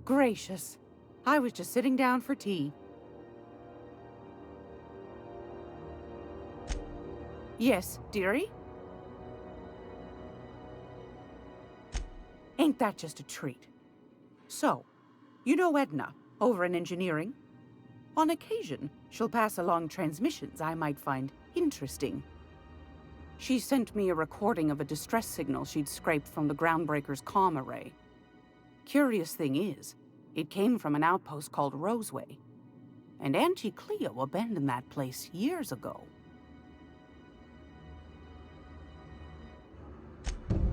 Gracious. I was just sitting down for tea. Yes, dearie? Ain't that just a treat? So, you know Edna, over in engineering? On occasion, she'll pass along transmissions I might find interesting. She sent me a recording of a distress signal she'd scraped from the Groundbreaker's comm array. Curious thing is, it came from an outpost called Roseway. And Auntie Cleo abandoned that place years ago.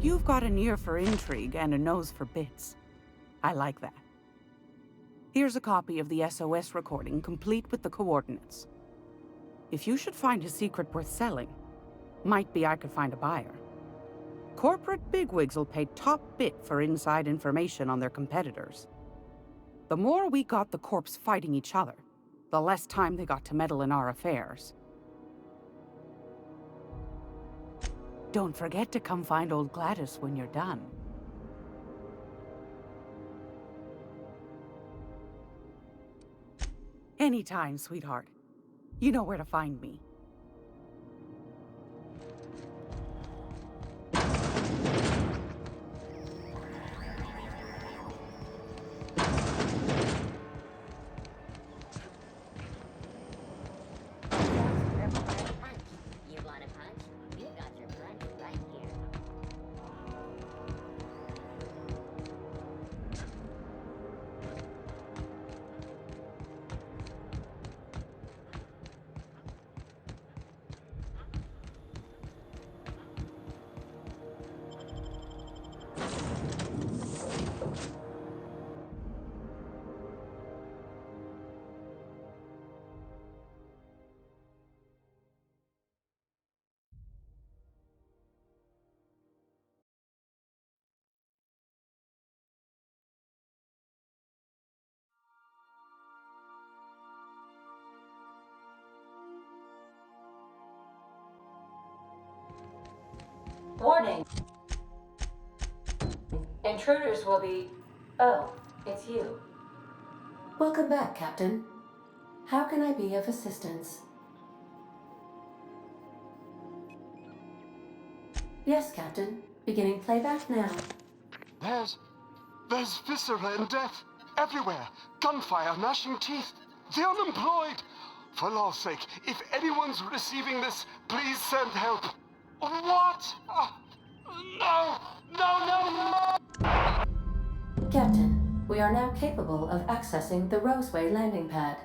You've got an ear for intrigue and a nose for bits. I like that. Here's a copy of the SOS recording, complete with the coordinates. If you should find a secret worth selling, might be I could find a buyer. Corporate bigwigs will pay top bit for inside information on their competitors. The more we got the corps fighting each other, the less time they got to meddle in our affairs. Don't forget to come find old Gladys when you're done. Anytime, sweetheart. You know where to find me. You want a punch? You got your punch right here. Warning! Intruders will be... Oh, it's you. Welcome back, Captain. How can I be of assistance? Yes, Captain. Beginning playback now. There's viscera and death everywhere. Gunfire, gnashing teeth. The unemployed. For law's sake, if anyone's receiving this, please send help. What? No! No, no, no! Captain, we are now capable of accessing the Roseway landing pad.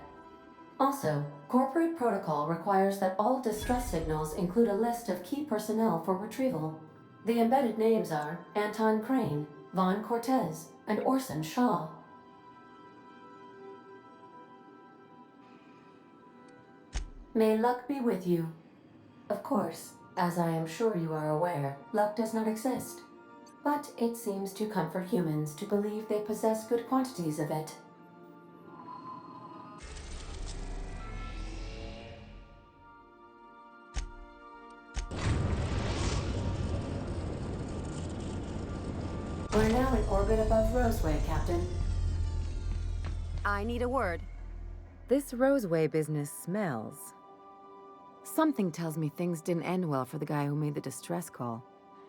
Also, corporate protocol requires that all distress signals include a list of key personnel for retrieval. The embedded names are Anton Crane, Vaughn Cortez, and Orson Shaw. May luck be with you. Of course, as I am sure you are aware, luck does not exist. But it seems to comfort humans to believe they possess good quantities of it. We're now in orbit above Roseway, Captain. I need a word. This Roseway business smells. Something tells me things didn't end well for the guy who made the distress call.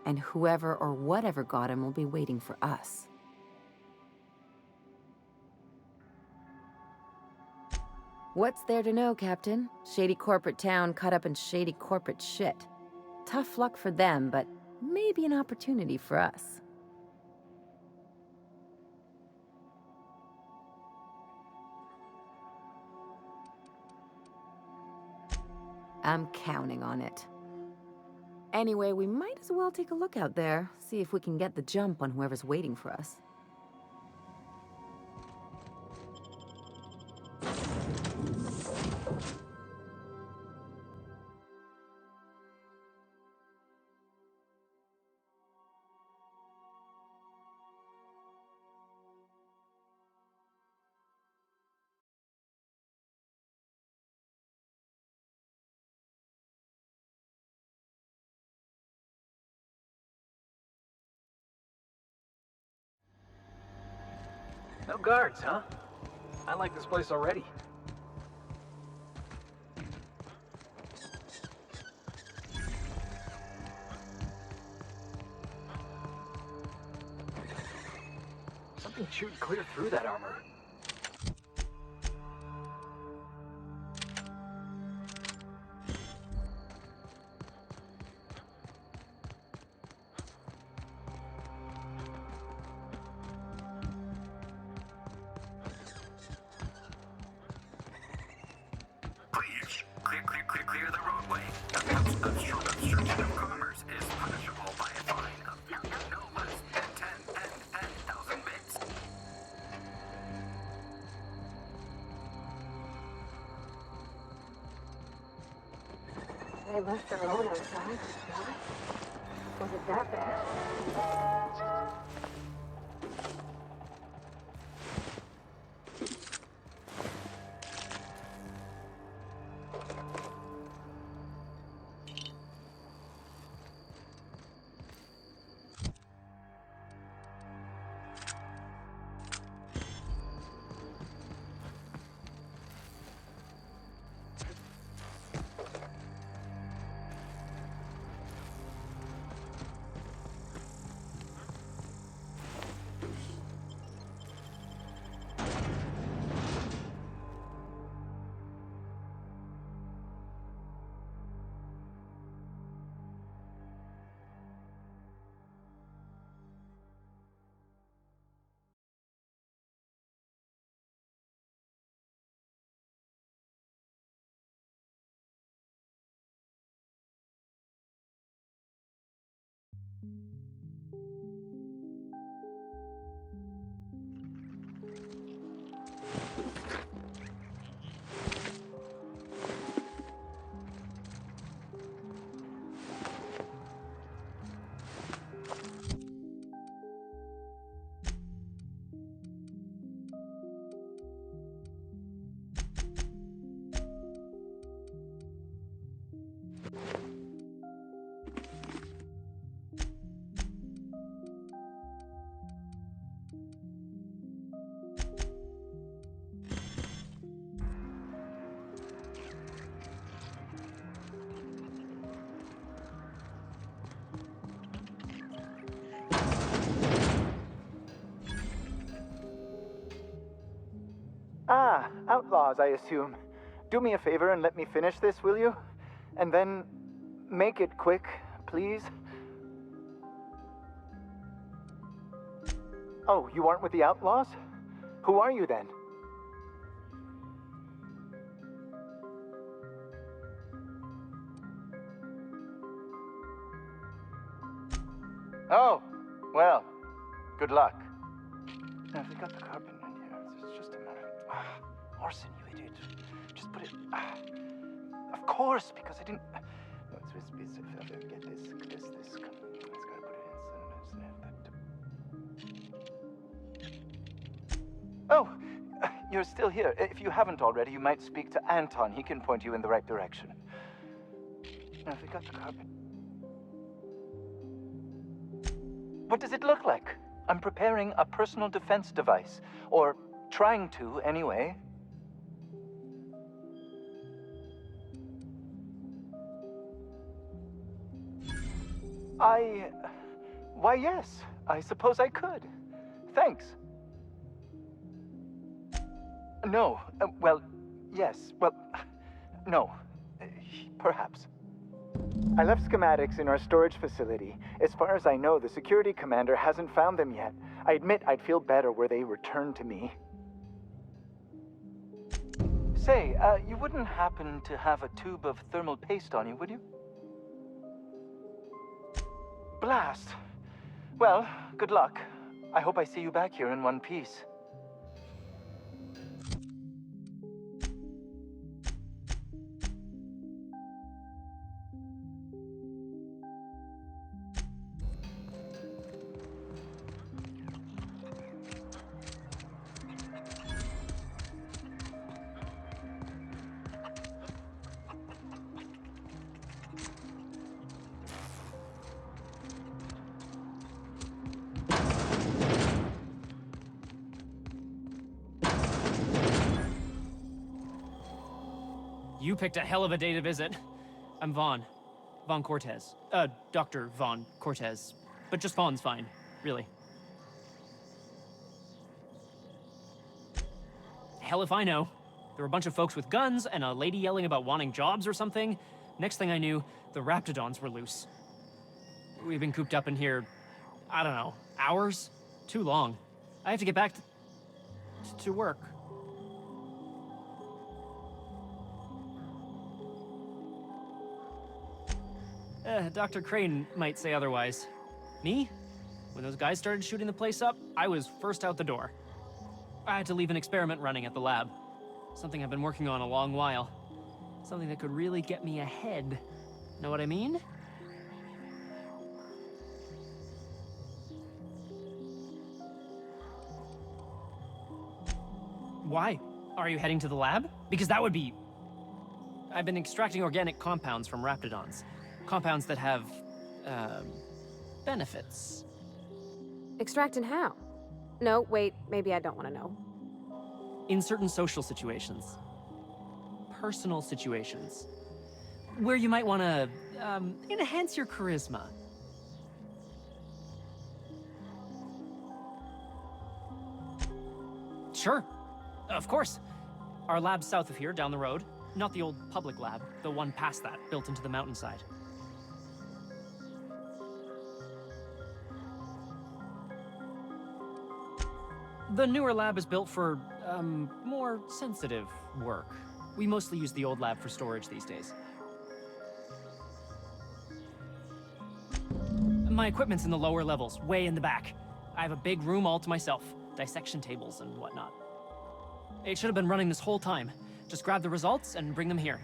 And whoever or whatever got him will be waiting for us. What's there to know, Captain? Shady corporate town caught up in shady corporate shit. Tough luck for them, but maybe an opportunity for us. I'm counting on it. Anyway, we might as well take a look out there, see if we can get the jump on whoever's waiting for us. No guards, huh? I like this place already. Something chewed clear through that armor. Clear the roadway. Obstruction of commerce is punishable by a fine of no less than 10,000 bits. They left their own outside. What? Was it that bad? Ah, outlaws, I assume. Do me a favor and let me finish this, will you? And then make it quick, please. Oh, you aren't with the outlaws? Who are you then? Oh, well, good luck. Now, if we got the carpet in here, it's just a matter of... Orson, you idiot. Just put it... of course, because I didn't... No, it's get this. It's gotta put it in... Oh, you're still here. If you haven't already, you might speak to Anton. He can point you in the right direction. Now, if we got the carpet... What does it look like? I'm preparing a personal defense device. Or trying to, anyway. Why, yes. I suppose I could. Thanks. No. Well, yes. Well, no. Perhaps. I left schematics in our storage facility. As far as I know, the security commander hasn't found them yet. I admit I'd feel better were they returned to me. Say, you wouldn't happen to have a tube of thermal paste on you, would you? Blast. Well, good luck. I hope I see you back here in one piece. You picked a hell of a day to visit. I'm Vaughn. Vaughn Cortez. Dr. Vaughn Cortez. But just Vaughn's fine, really. Hell if I know. There were a bunch of folks with guns and a lady yelling about wanting jobs or something. Next thing I knew, the Raptidons were loose. We've been cooped up in here, I don't know, hours? Too long. I have to get back to work. Dr. Crane might say otherwise. Me? When those guys started shooting the place up, I was first out the door. I had to leave an experiment running at the lab. Something I've been working on a long while. Something that could really get me ahead. Know what I mean? Why? Are you heading to the lab? Because that would be... I've been extracting organic compounds from Raptidons. Compounds that have, benefits. Extracting how? No, wait, maybe I don't want to know. In certain social situations. Personal situations. Where you might want to, enhance your charisma. Sure. Of course. Our lab's south of here, down the road. Not the old public lab, the one past that, built into the mountainside. The newer lab is built for, more sensitive work. We mostly use the old lab for storage these days. My equipment's in the lower levels, way in the back. I have a big room all to myself, dissection tables and whatnot. It should have been running this whole time. Just grab the results and bring them here.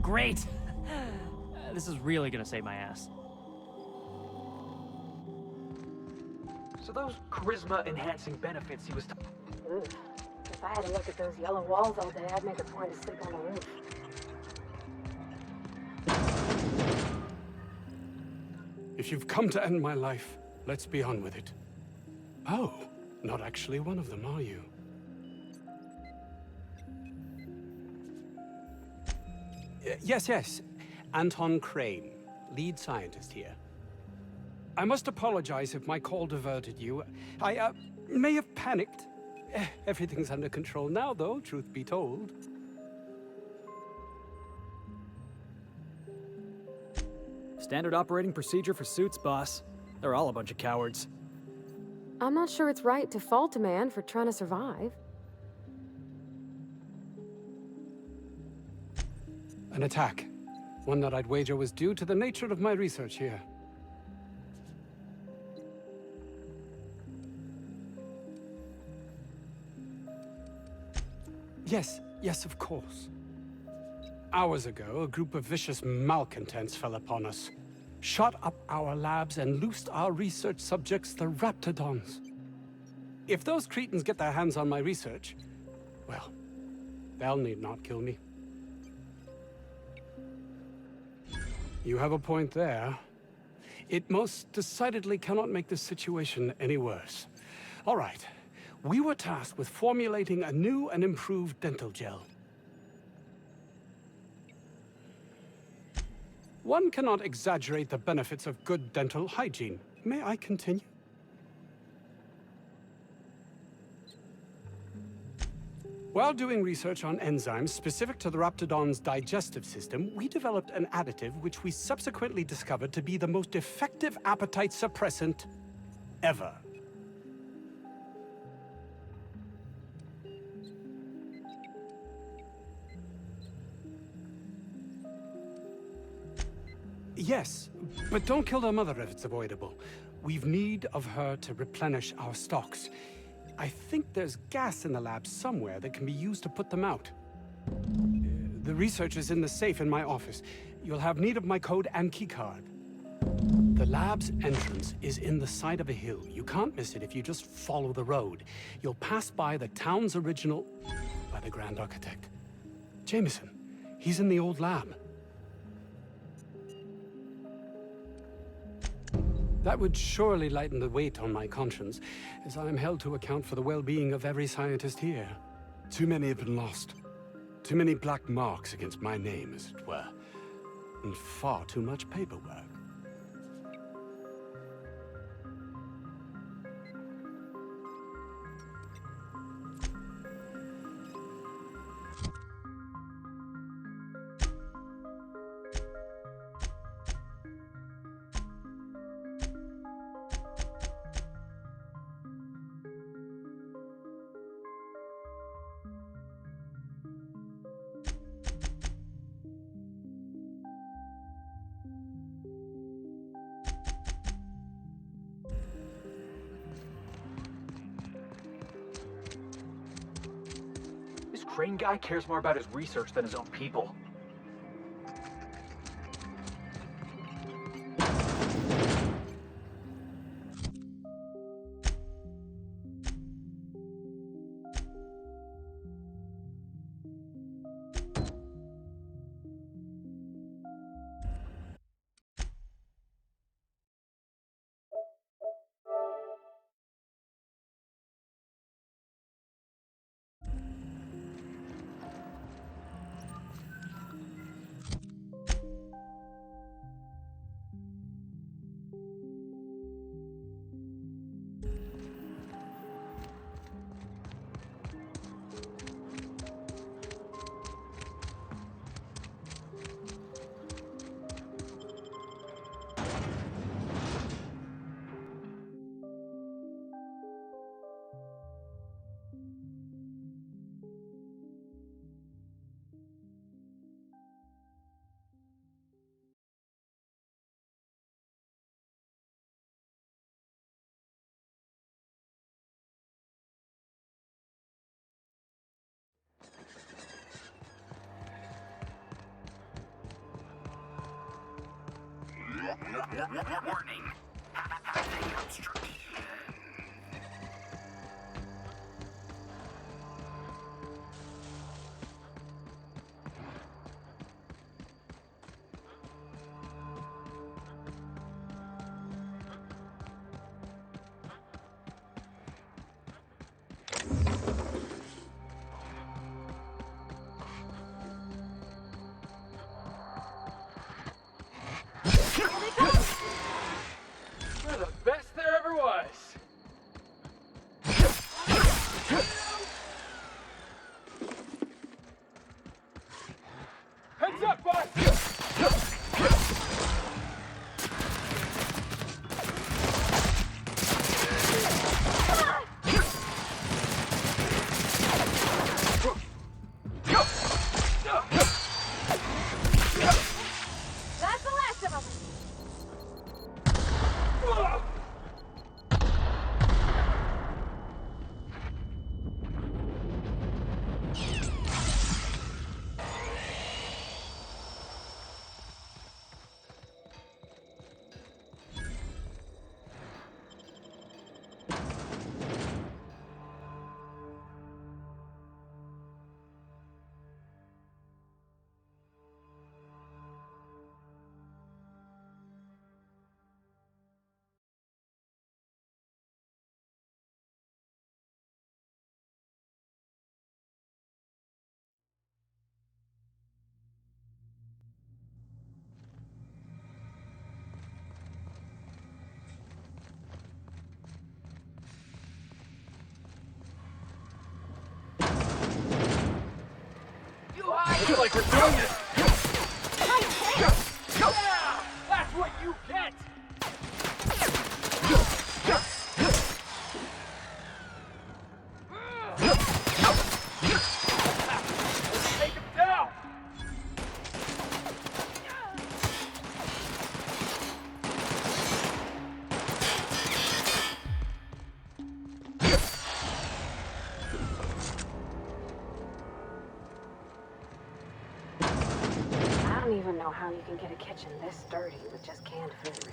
Great! This is really gonna save my ass. So those charisma-enhancing benefits he was If I had to look at those yellow walls all day, I'd make a point to sleep on the roof. If you've come to end my life, let's be on with it. Oh, not actually one of them, are you? Yes. Anton Crane, lead scientist here. I must apologize if my call diverted you. I, may have panicked. Everything's under control now, though, truth be told. Standard operating procedure for suits, boss. They're all a bunch of cowards. I'm not sure it's right to fault a man for trying to survive. An attack. One that I'd wager was due to the nature of my research here. Yes, of course. Hours ago, a group of vicious malcontents fell upon us, shot up our labs, and loosed our research subjects, the Raptidons. If those cretins get their hands on my research, well, they'll need not kill me. You have a point there. It most decidedly cannot make this situation any worse. All right. We were tasked with formulating a new and improved dental gel. One cannot exaggerate the benefits of good dental hygiene. May I continue? While doing research on enzymes specific to the Raptidon's digestive system, we developed an additive which we subsequently discovered to be the most effective appetite suppressant ever. Yes, but don't kill their mother if it's avoidable. We've need of her to replenish our stocks. I think there's gas in the lab somewhere that can be used to put them out. The research is in the safe in my office. You'll have need of my code and keycard. The lab's entrance is in the side of a hill. You can't miss it if you just follow the road. You'll pass by the town's original... by the Grand Architect. Jameson. He's in the old lab. That would surely lighten the weight on my conscience, as I am held to account for the well-being of every scientist here. Too many have been lost. Too many black marks against my name, as it were. And far too much paperwork. This Crane guy cares more about his research than his own people. Warning. Passing obstruction. You're the best there ever was. Heads up, boss! That's the last of them. I feel like we're doing this. Yeah, that's what you get. Let's take him down. I don't even know how you can get a kitchen this dirty with just canned food.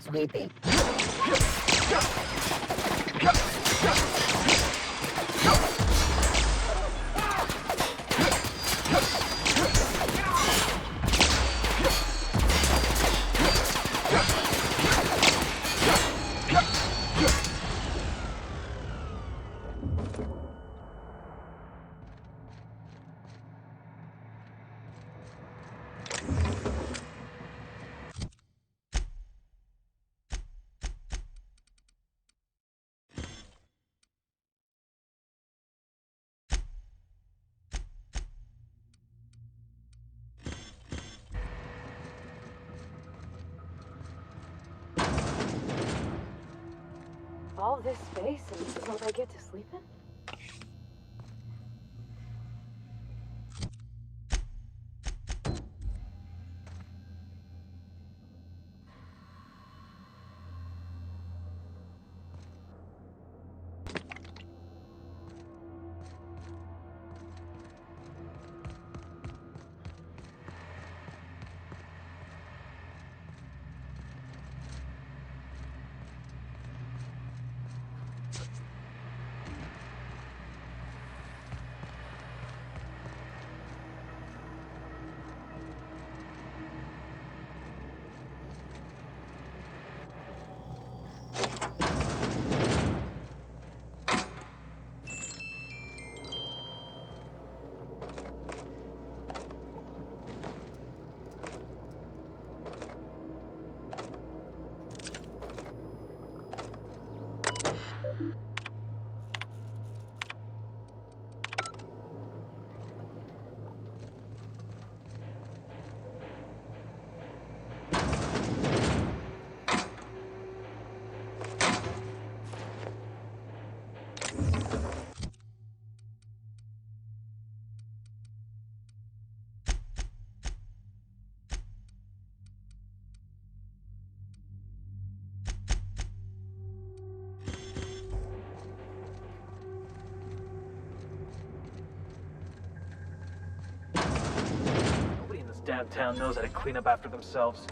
Sweeping. All this space and this is all I get to sleep in? Downtown knows how to clean up after themselves.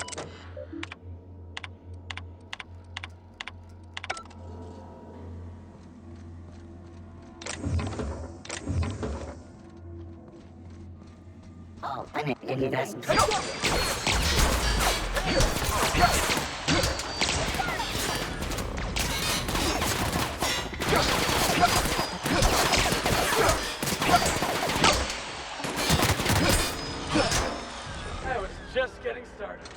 Oh, I need to give you guys some Just getting started.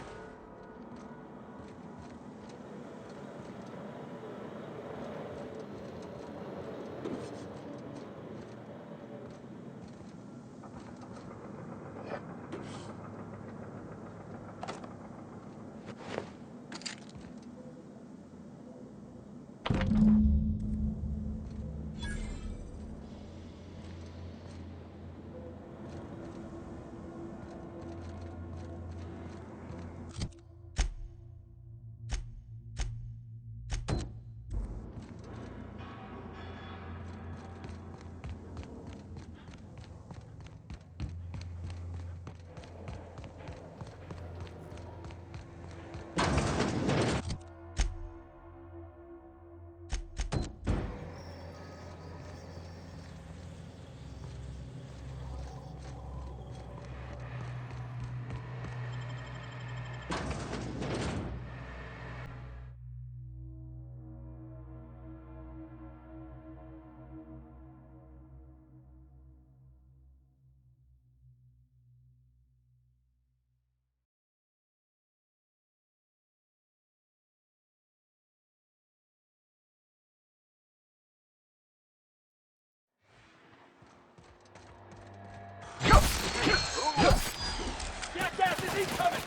Jackass is incoming!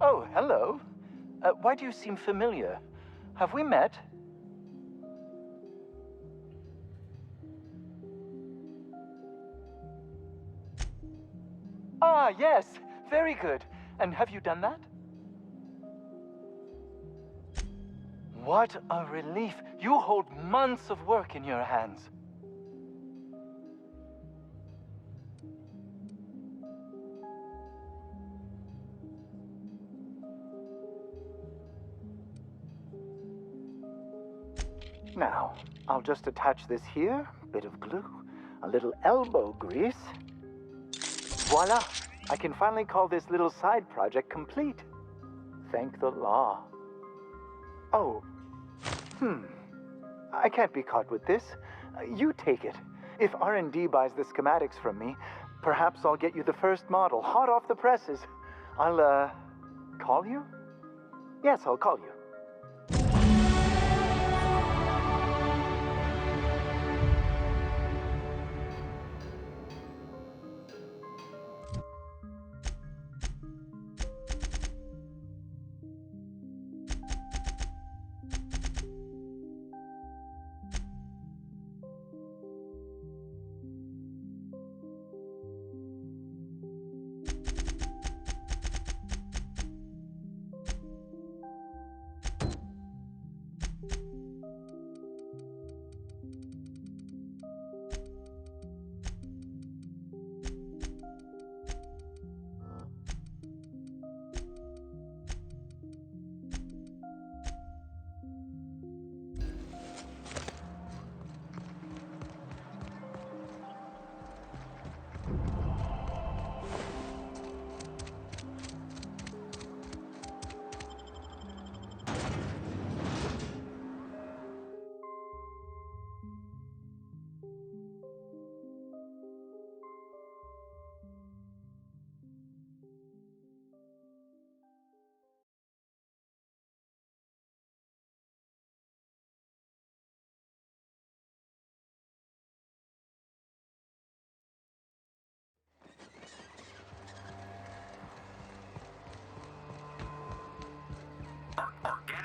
Oh, hello. Why do you seem familiar? Have we met? Ah, yes. Very good. And have you done that? What a relief. You hold months of work in your hands. Now, I'll just attach this here, bit of glue, a little elbow grease. Voila! I can finally call this little side project complete. Thank the law. Oh. I can't be caught with this. You take it. If R&D buys the schematics from me, perhaps I'll get you the first model, hot off the presses. I'll, call you? Yes, I'll call you.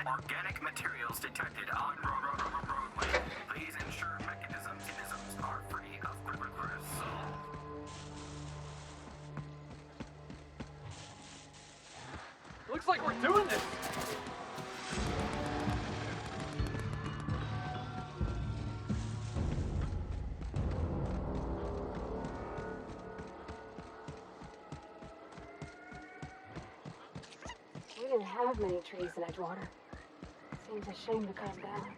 Organic materials detected on roadway. Please ensure mechanisms are free of gristle. Looks like we're doing this! We didn't have many trees in Edgewater. Seems a shame to cut down.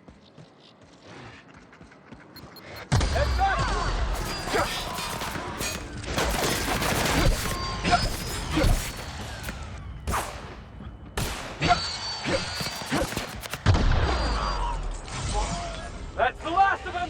That's the last of them!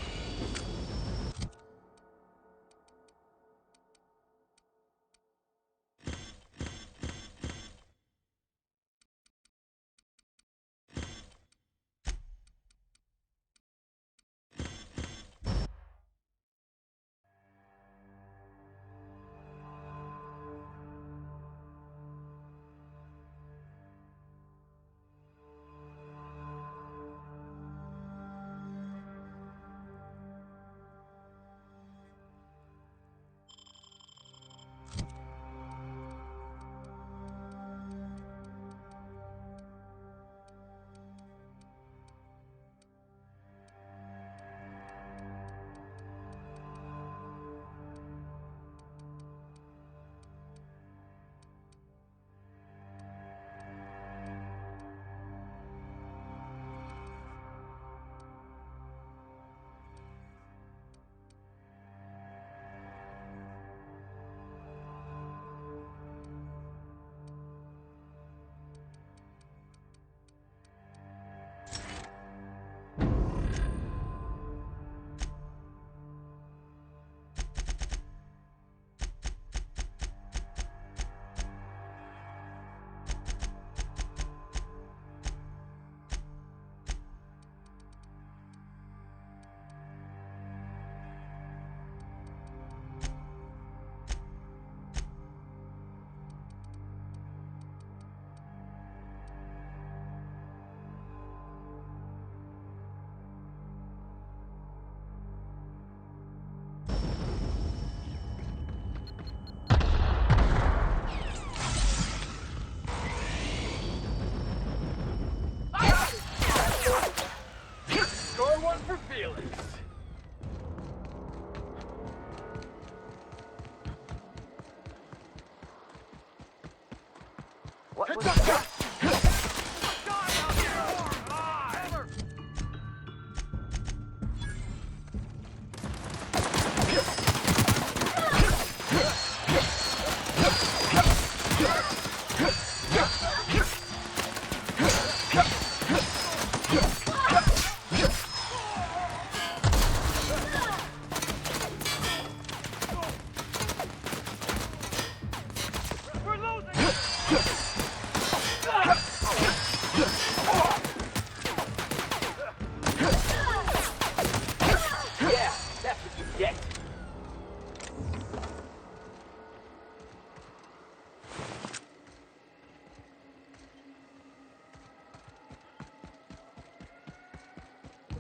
What was that?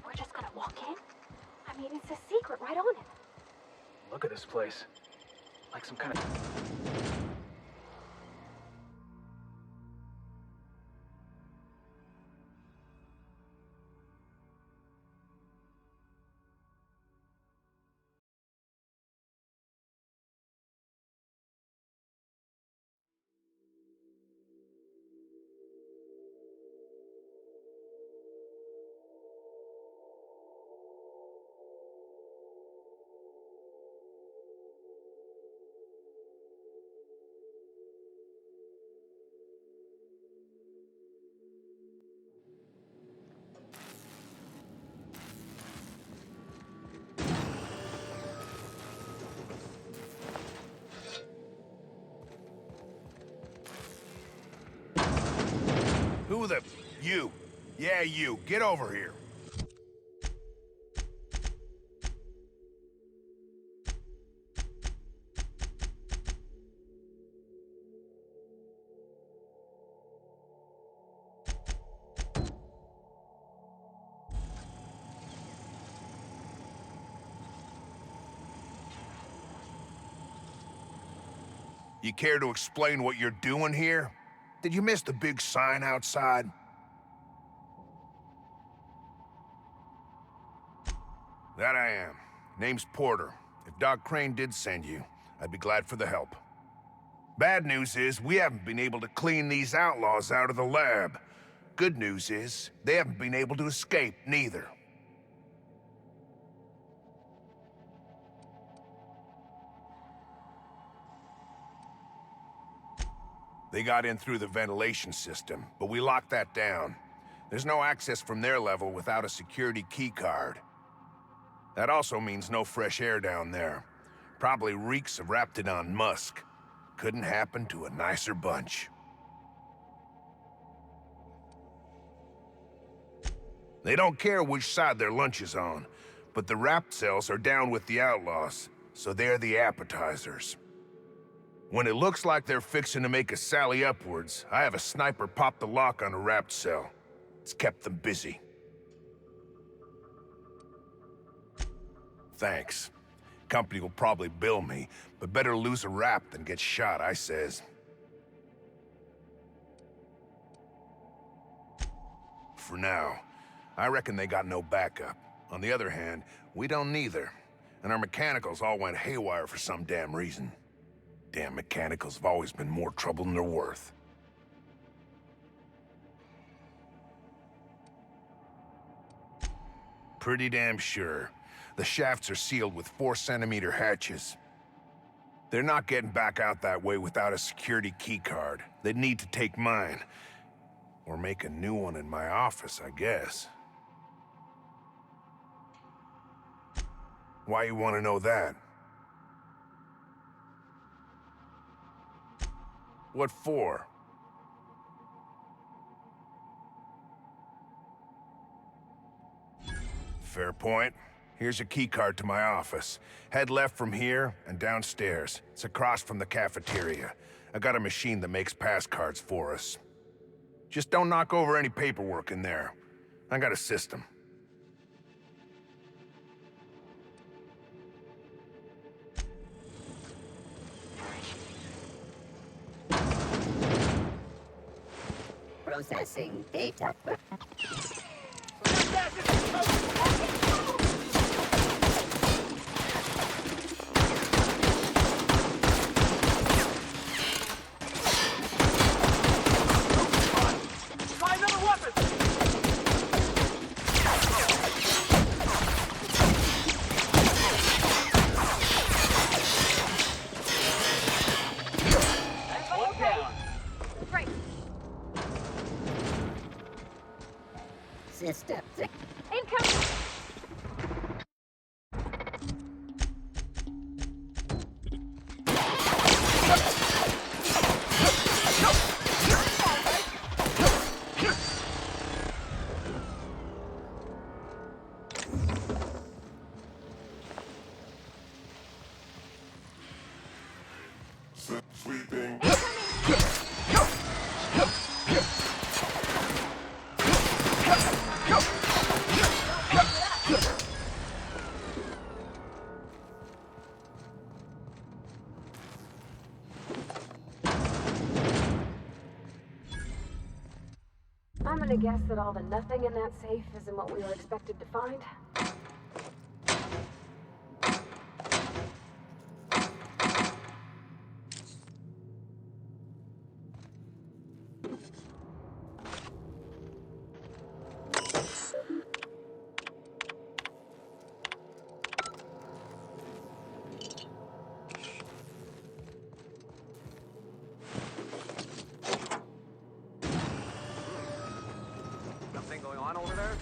We're just gonna walk in? I mean, it's a secret right on it. Look at this place. Like some kind of... Who the... You. Yeah, you. Get over here. You care to explain what you're doing here? Did you miss the big sign outside? That I am. Name's Porter. If Doc Crane did send you, I'd be glad for the help. Bad news is, we haven't been able to clean these outlaws out of the lab. Good news is, they haven't been able to escape, neither. They got in through the ventilation system, but we locked that down. There's no access from their level without a security keycard. That also means no fresh air down there. Probably reeks of Raptidon musk. Couldn't happen to a nicer bunch. They don't care which side their lunch is on, but the Rapt cells are down with the outlaws, so they're the appetizers. When it looks like they're fixing to make a sally upwards, I have a sniper pop the lock on a Rapt cell. It's kept them busy. Thanks. Company will probably bill me, but better lose a Rapt than get shot, I says. For now, I reckon they got no backup. On the other hand, we don't neither. And our mechanicals all went haywire for some damn reason. Damn mechanicals have always been more trouble than they're worth. Pretty damn sure. The shafts are sealed with 4-centimeter hatches. They're not getting back out that way without a security keycard. They'd need to take mine. Or make a new one in my office, I guess. Why you want to know that? What for? Fair point. Here's a keycard to my office. Head left from here and downstairs. It's across from the cafeteria. I got a machine that makes pass cards for us. Just don't knock over any paperwork in there. I got a system. Processing data. system. Incoming! Sweeping. I'm gonna guess that all the nothing in that safe isn't what we were expected to find. Something going on over there?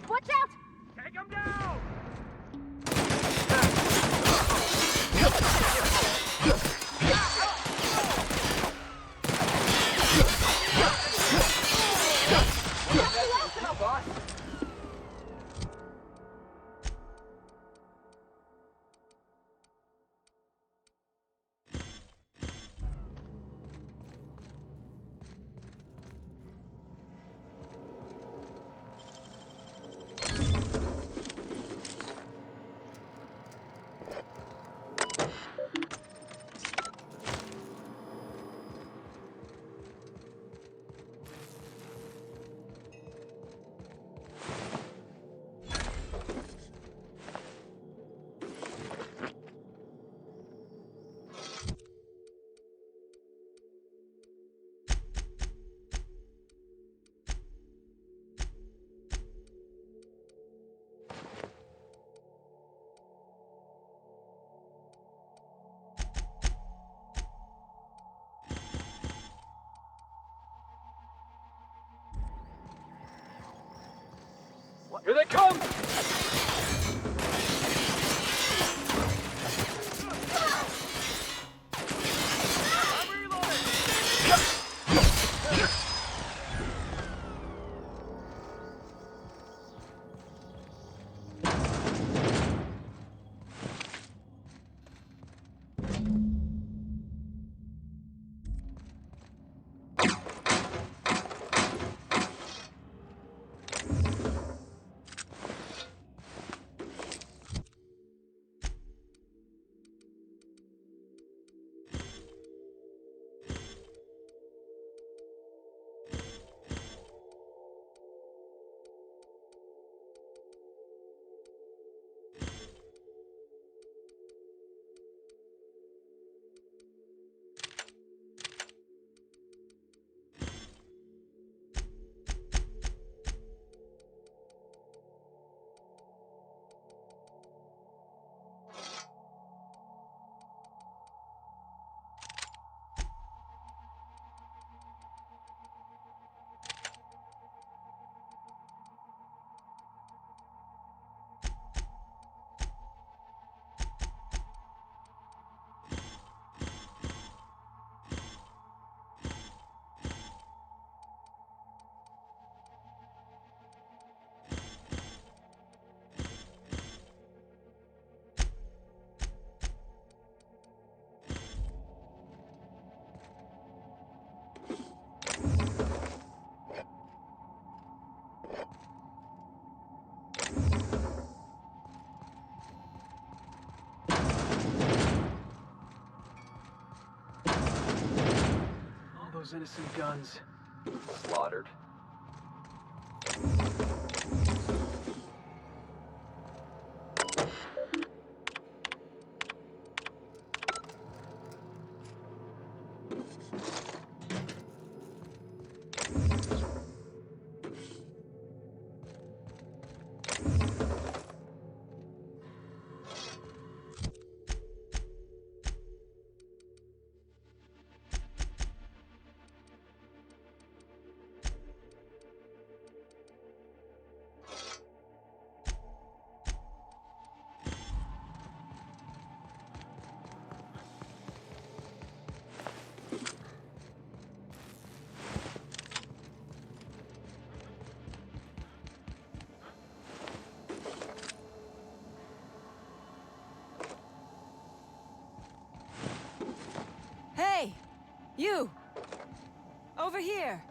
Watch out! Take him down! Boss. Here they come! Those innocent guns. Slaughtered. You! Over here!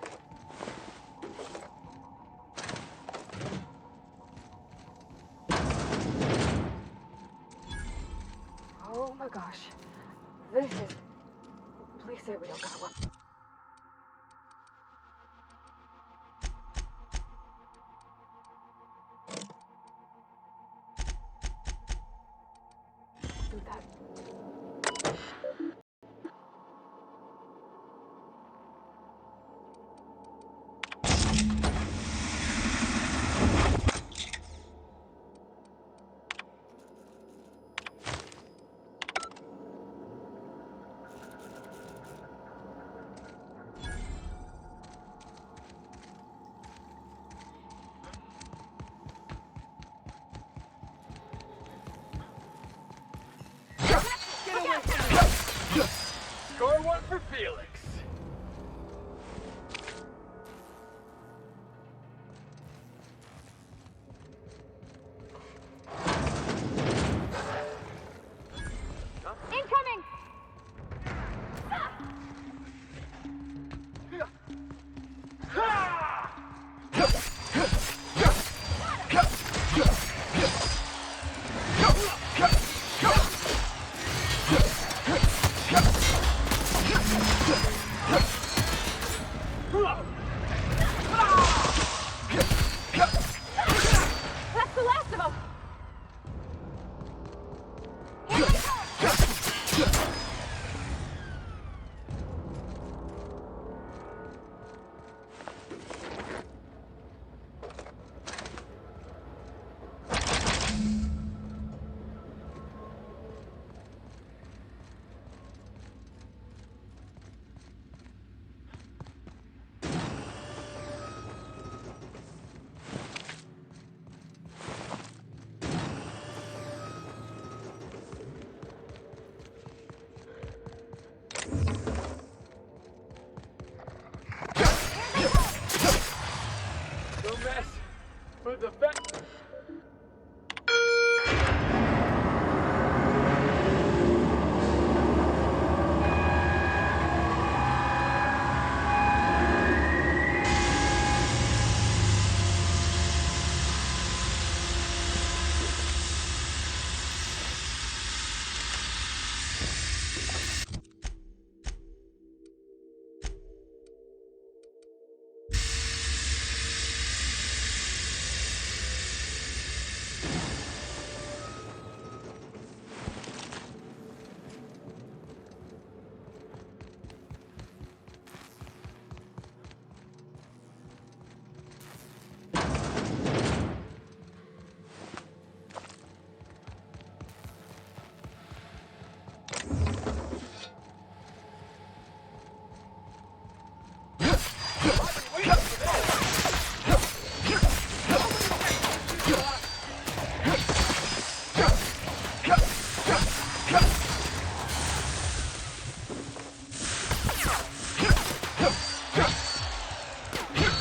Oh my gosh. This is... Please say we don't got one. Do that. Score one for Felix. Incoming! That's the last of them! No mess with the vet.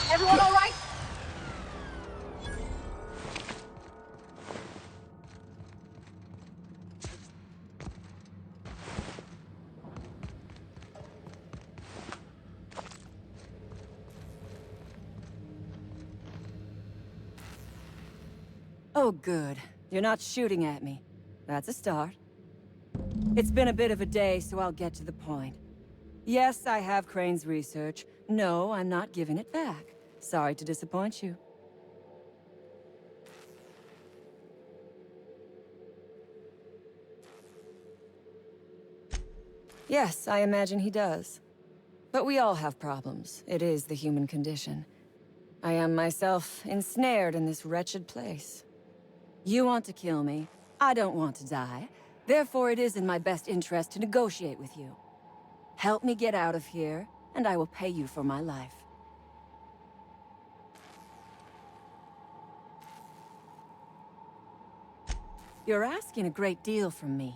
Everyone all right? Oh, good. You're not shooting at me. That's a start. It's been a bit of a day, so I'll get to the point. Yes, I have Crane's research. No, I'm not giving it back. Sorry to disappoint you. Yes, I imagine he does. But we all have problems. It is the human condition. I am myself ensnared in this wretched place. You want to kill me. I don't want to die. Therefore, it is in my best interest to negotiate with you. Help me get out of here, and I will pay you for my life. You're asking a great deal from me.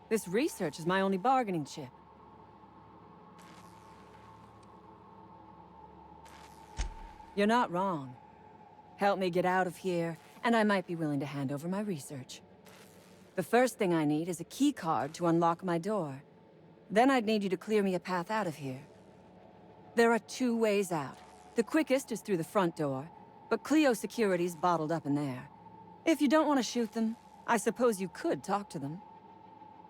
This research is my only bargaining chip. You're not wrong. Help me get out of here, and I might be willing to hand over my research. The first thing I need is a key card to unlock my door. Then I'd need you to clear me a path out of here. There are 2 ways out. The quickest is through the front door, but Clio security's bottled up in there. If you don't want to shoot them, I suppose you could talk to them.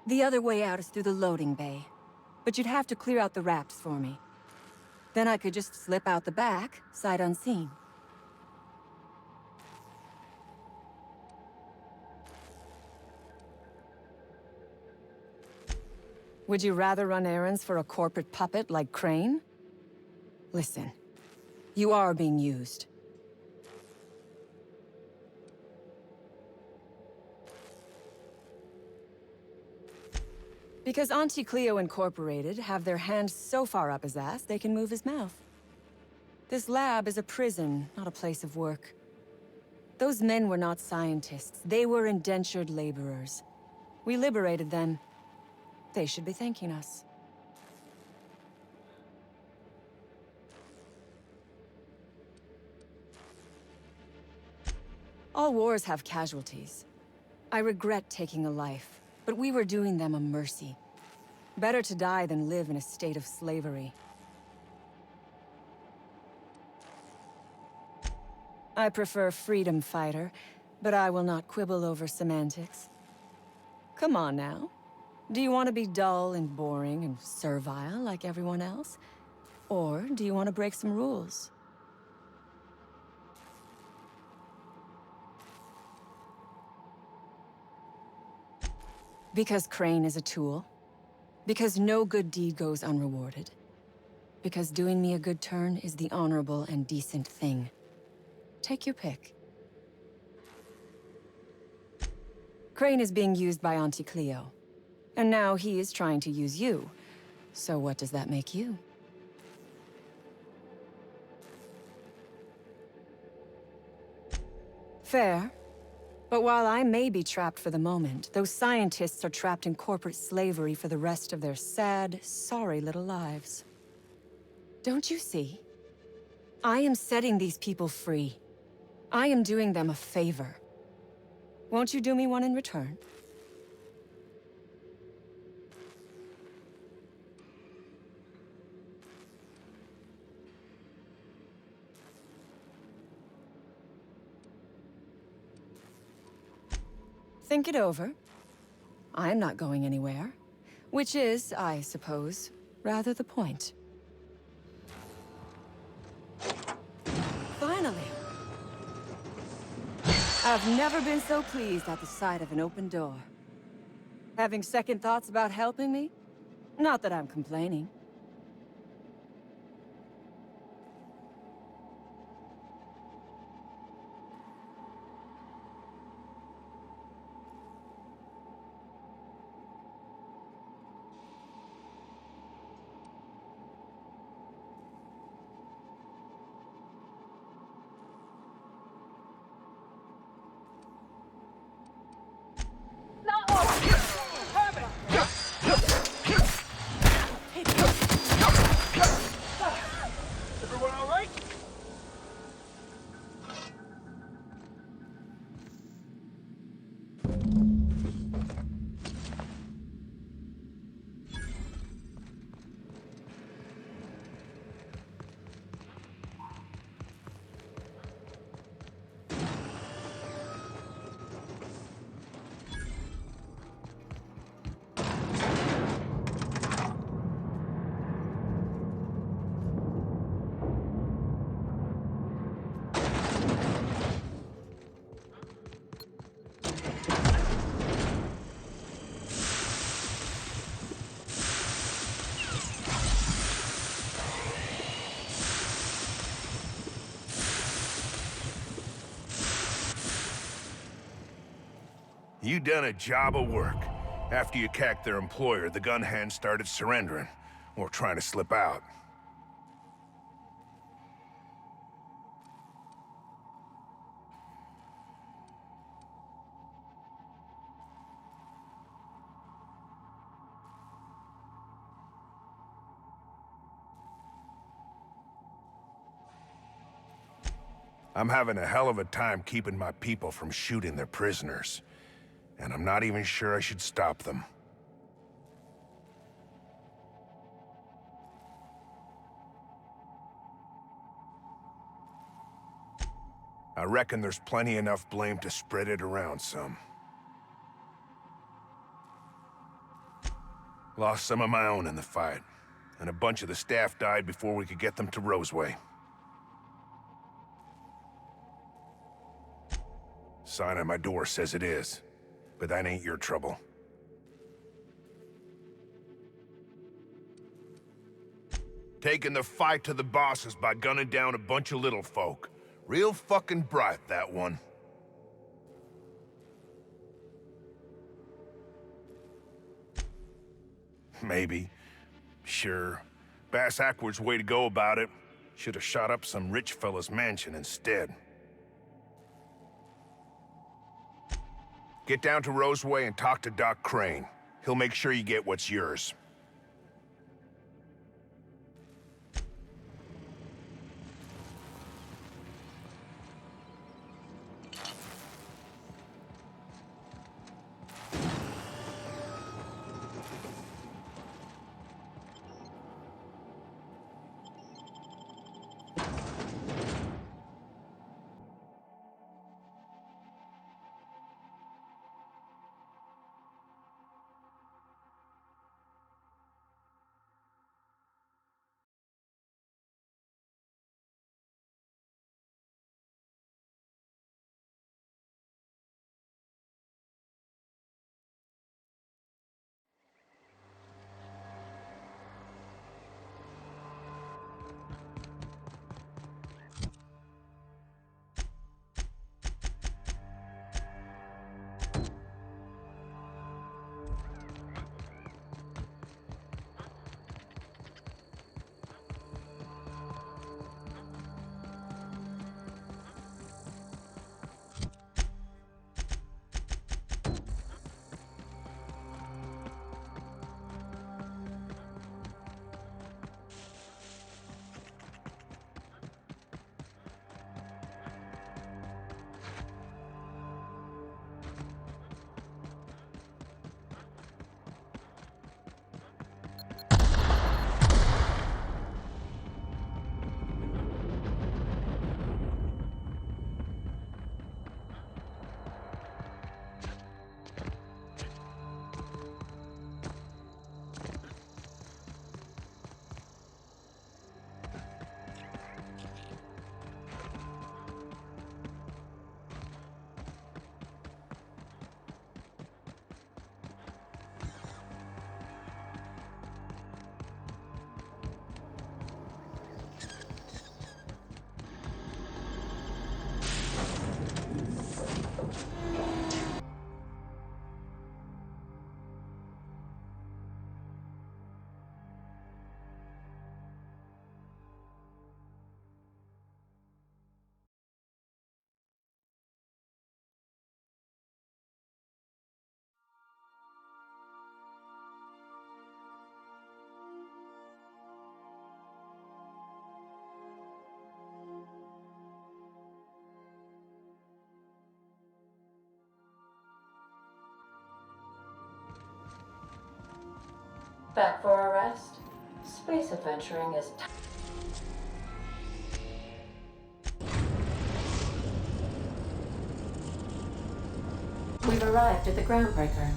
The other way out is through the loading bay, but you'd have to clear out the rafts for me. Then I could just slip out the back, sight unseen. Would you rather run errands for a corporate puppet like Crane? Listen, you are being used. Because Auntie Cleo Incorporated have their hands so far up his ass, they can move his mouth. This lab is a prison, not a place of work. Those men were not scientists. They were indentured laborers. We liberated them. They should be thanking us. All wars have casualties. I regret taking a life, but we were doing them a mercy. Better to die than live in a state of slavery. I prefer freedom fighter, but I will not quibble over semantics. Come on now. Do you want to be dull and boring and servile like everyone else? Or do you want to break some rules? Because Crane is a tool. Because no good deed goes unrewarded. Because doing me a good turn is the honorable and decent thing. Take your pick. Crane is being used by Auntie Cleo. And now he is trying to use you. So what does that make you? Fair. But while I may be trapped for the moment, those scientists are trapped in corporate slavery for the rest of their sad, sorry little lives. Don't you see? I am setting these people free. I am doing them a favor. Won't you do me one in return? Think it over. I'm not going anywhere. Which is, I suppose, rather the point. Finally! I've never been so pleased at the sight of an open door. Having second thoughts about helping me? Not that I'm complaining. Everyone all right? You done a job of work. After you cacked their employer, the gun hands started surrendering, or trying to slip out. I'm having a hell of a time keeping my people from shooting their prisoners. And I'm not even sure I should stop them. I reckon there's plenty enough blame to spread it around some. Lost some of my own in the fight, and a bunch of the staff died before we could get them to Roseway. Sign on my door says it is, but that ain't your trouble. Taking the fight to the bosses by gunning down a bunch of little folk. Real fucking bright, that one. Maybe. Sure. Bass Ackwards' way to go about it. Should have shot up some rich fella's mansion instead. Get down to Roseway and talk to Doc Crane. He'll make sure you get what's yours. Back for a rest? Space adventuring is We've arrived at the Groundbreaker.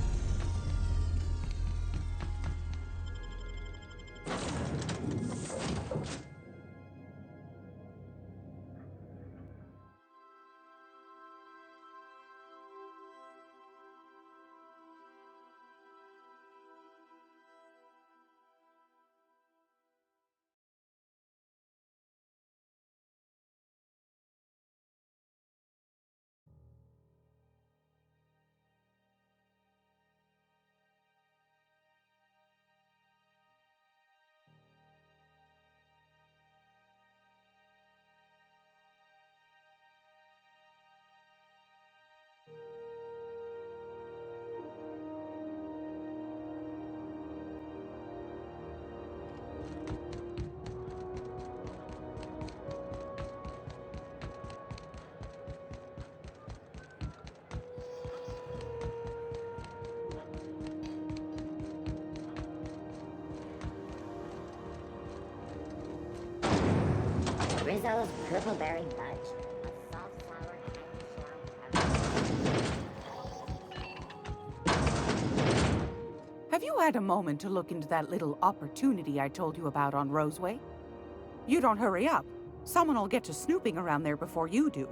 Rizzo's Purple Berry Fudge. A soft, sour you had a moment to look into that little opportunity I told you about on Roseway? You don't hurry up. Someone will get to snooping around there before you do.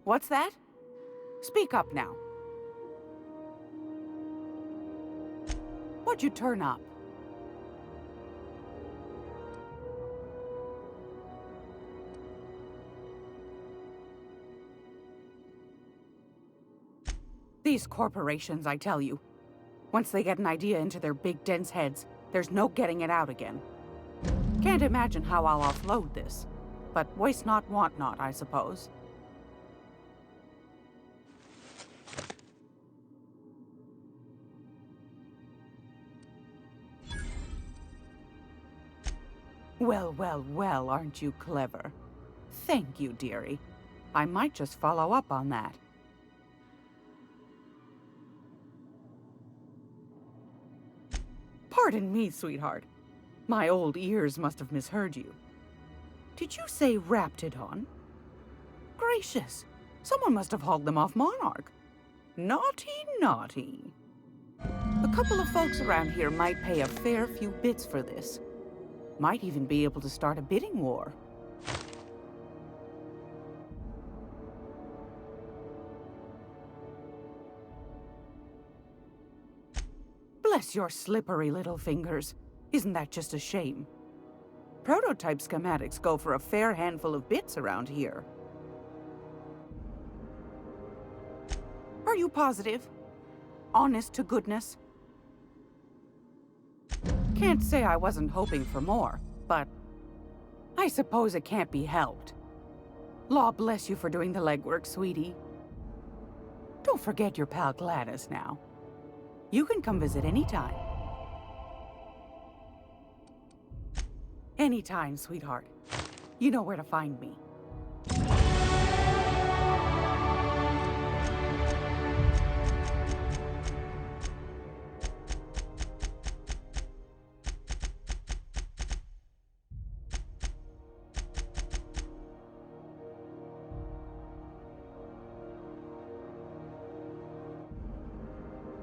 What's that? Speak up now. What'd you turn up? These corporations, I tell you. Once they get an idea into their big, dense heads, there's no getting it out again. Can't imagine how I'll offload this. But waste not, want not, I suppose. Well, well, well, aren't you clever? Thank you, dearie. I might just follow up on that. Pardon me, sweetheart. My old ears must have misheard you. Did you say Raptidon? Gracious, someone must have hauled them off Monarch. Naughty, naughty. A couple of folks around here might pay a fair few bits for this. Might even be able to start a bidding war. Bless your slippery little fingers. Isn't that just a shame? Prototype schematics go for a fair handful of bits around here. Are you positive? Honest to goodness? Can't say I wasn't hoping for more, but I suppose it can't be helped. Law bless you for doing the legwork, sweetie. Don't forget your pal Gladys now. You can come visit anytime. Anytime, sweetheart. You know where to find me.